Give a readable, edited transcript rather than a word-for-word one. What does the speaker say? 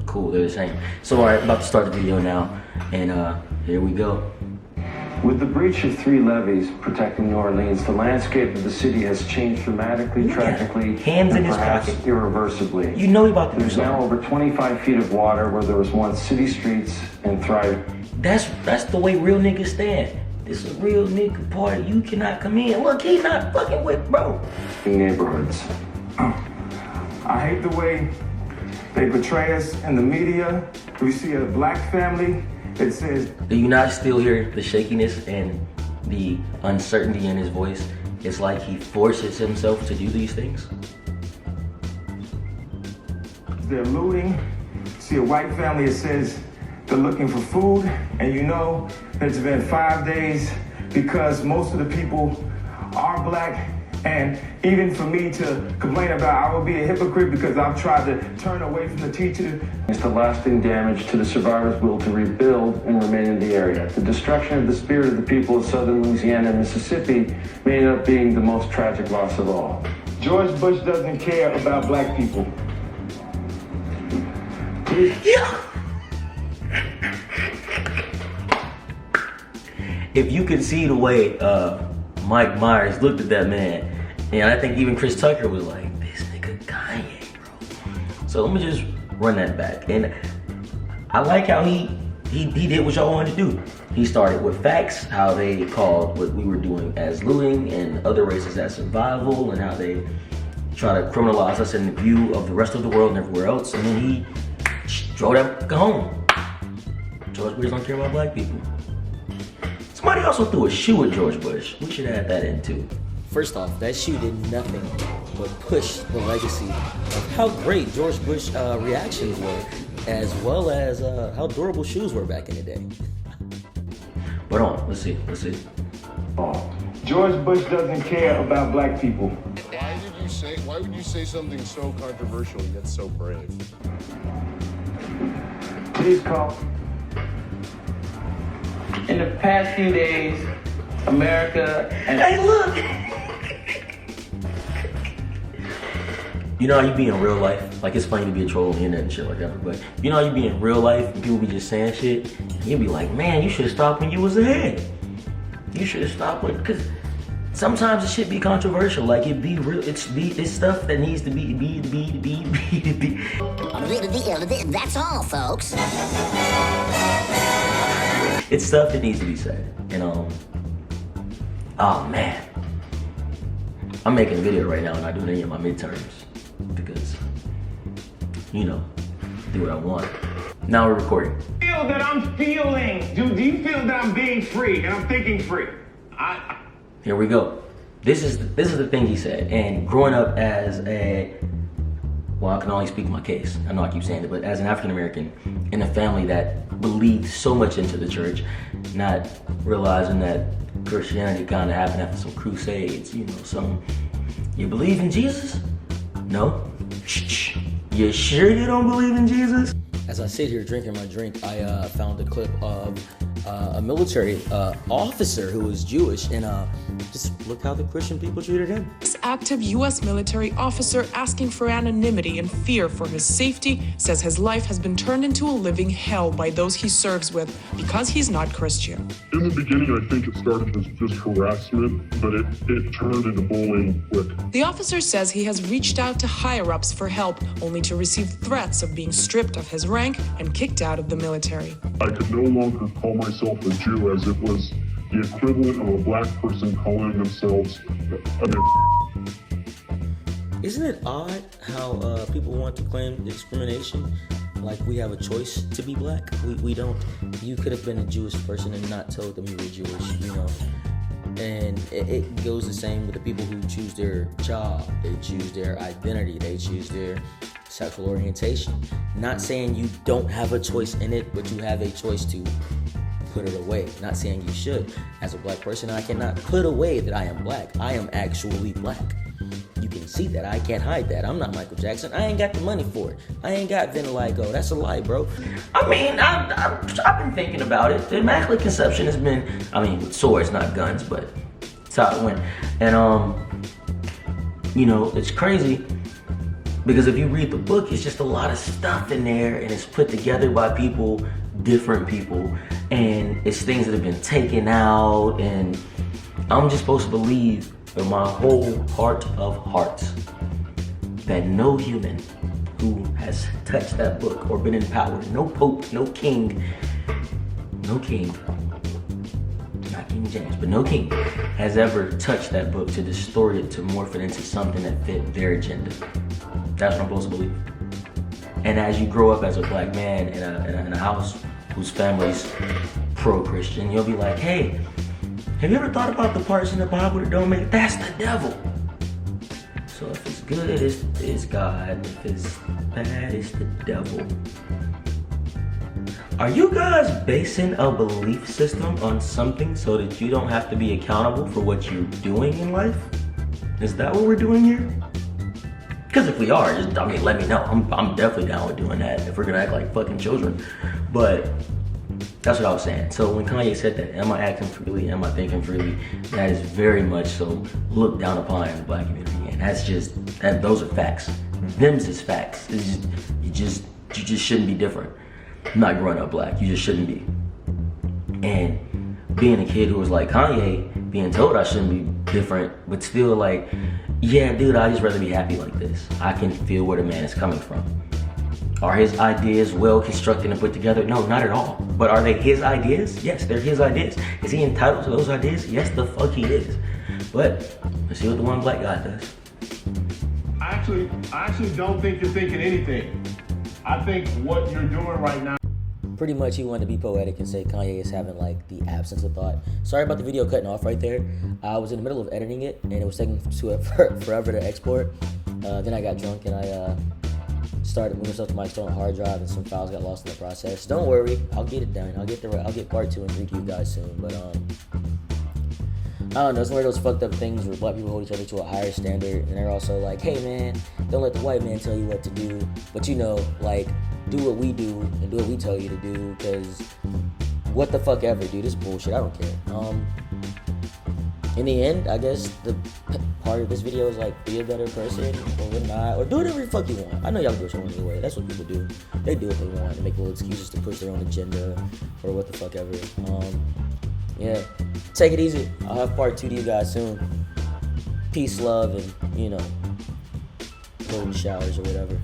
Cool, they're the same. So alright, about to start the video now, and here we go. With the breach of 3 levees protecting New Orleans, the landscape of the city has changed dramatically, tragically, hands in and his perhaps pocket. irreversibly. You know he about to do There's now something. over 25 feet of water where there was once city streets and thriving. That's the way real niggas stand. This is a real nigga party. You cannot come in. Look, he's not fucking with bro. Neighborhoods. I hate the way they portray us in the media. We see a black family that says, Do you not still hear the shakiness and the uncertainty in his voice? It's like he forces himself to do these things. they're looting. See a white family that says they're looking for food, and you know that it's been 5 days because most of the people are black. And even for me to complain about, I would be a hypocrite because I've tried to turn away from the teacher. It's the lasting damage to the survivors' will to rebuild and remain in the area. The destruction of the spirit of the people of southern Louisiana and Mississippi may end up being the most tragic loss of all. George Bush doesn't care about black people. Yeah. If you could see the way Mike Myers looked at that man, and I think even Chris Tucker was like, this nigga Kanye, bro. So let me just run that back. And I like how he did what y'all wanted to do. He started with facts, how they called what we were doing as looting and other races as survival, and how they try to criminalize us in the view of the rest of the world and everywhere else. And then he drove that home. George Bush don't care about black people. Somebody also threw a shoe at George Bush. We should add that in too. First off, that shoe did nothing but push the legacy of how great George Bush reactions were, as well as how durable shoes were back in the day. But on, let's see. Oh. George Bush doesn't care about black people. Why would you say something so controversial yet so brave? Please call. In the past few days, America and Hey, look! You know how you be in real life? Like, it's funny to be a troll on the internet and shit like that, but you know how you be in real life and people be just saying shit? And you be like, man, you should have stopped when you was ahead. You should have stopped when, because sometimes it shit be controversial. Like, it be real, it's stuff that needs to be. That's all, folks. It's stuff that needs to be said. And oh man. I'm making a video right now and not doing any of my midterms because, you know, do what I want. Now we're recording. Feel that I'm feeling. Do you feel that I'm being free and I'm thinking free? Here we go. This is the thing he said. And growing up as well, I can only speak my case. I know I keep saying it, but as an African American in a family that believed so much into the church, not realizing that Christianity kind of happened after some crusades, you know, you believe in Jesus? No? Shh. You sure you don't believe in Jesus? As I sit here drinking my drink, I found a clip of a military officer who was Jewish, and just look how the Christian people treated him. This active U.S. military officer asking for anonymity and fear for his safety says his life has been turned into a living hell by those he serves with because he's not Christian. In the beginning, I think it started as just harassment, but it turned into bullying quick. The officer says he has reached out to higher-ups for help, only to receive threats of being stripped of his rank and kicked out of the military. I could no longer call myself a Jew, as it was the equivalent of a black person calling themselves Isn't it odd how people want to claim discrimination like we have a choice to be black? We don't. You could have been a Jewish person and not told them you were Jewish, you know? And it goes the same with the people who choose their job, they choose their identity, they choose their sexual orientation. Not saying you don't have a choice in it, but you have a choice to put it away. Not saying you should. As a black person, I cannot put away that I am black. I am actually black. You can see that. I can't hide that. I'm not Michael Jackson. I ain't got the money for it. I ain't got vitiligo. That's a lie, bro. I mean, I've been thinking about it. The Immaculate Conception has been, I mean, with swords, not guns, but it's how it went. And you know, it's crazy because if you read the book, it's just a lot of stuff in there and it's put together by people, different people, and it's things that have been taken out, and I'm just supposed to believe in my whole heart of hearts that no human who has touched that book or been in power, no pope, no king, not King James, but no king has ever touched that book to distort it, to morph it into something that fit their agenda. That's what I'm supposed to believe. And as you grow up as a black man in a house whose family's pro-Christian, you'll be like, hey, have you ever thought about the parts in the Bible that don't make it? That's the devil. So if it's good, it's God. If it's bad, it's the devil. Are you guys basing a belief system on something so that you don't have to be accountable for what you're doing in life? Is that what we're doing here? Because if we are, let me know. I'm definitely down with doing that if we're gonna act like fucking children. But that's what I was saying. So when Kanye said that, am I acting freely, am I thinking freely, that is very much so looked down upon in the black community. And those are facts. Them's is facts. It's just, you just shouldn't be different. I'm not growing up black, you just shouldn't be. And being a kid who was like Kanye, being told I shouldn't be different, but still like, yeah, dude, I'd just rather be happy like this. I can feel where the man is coming from. Are his ideas well constructed and put together? No, not at all. But are they his ideas? Yes, they're his ideas. Is he entitled to those ideas? Yes, the fuck he is. But let's see what the one black guy does. I actually don't think you're thinking anything. I think what you're doing right now. Pretty much he wanted to be poetic and say Kanye is having like the absence of thought. Sorry about the video cutting off right there. I was in the middle of editing it and it was taking forever to export. Then I got drunk and I started moving stuff to my external hard drive and some files got lost in the process. Don't worry, I'll get it done. I'll get part 2 and 3 to you guys soon. But I don't know, it's one of those fucked up things where black people hold each other to a higher standard and they're also like, hey man, don't let the white man tell you what to do. But you know, like, do what we do and do what we tell you to do, because what the fuck ever, dude, this bullshit, I don't care. In the end, I guess the part of this video is like, be a better person or not, or do whatever the fuck you want. I know y'all do what you want anyway, that's what people do. They do what they want, they make little excuses to push their own agenda or what the fuck ever. Yeah, take it easy. I'll have part 2 to you guys soon. Peace, love, and, you know, golden showers or whatever.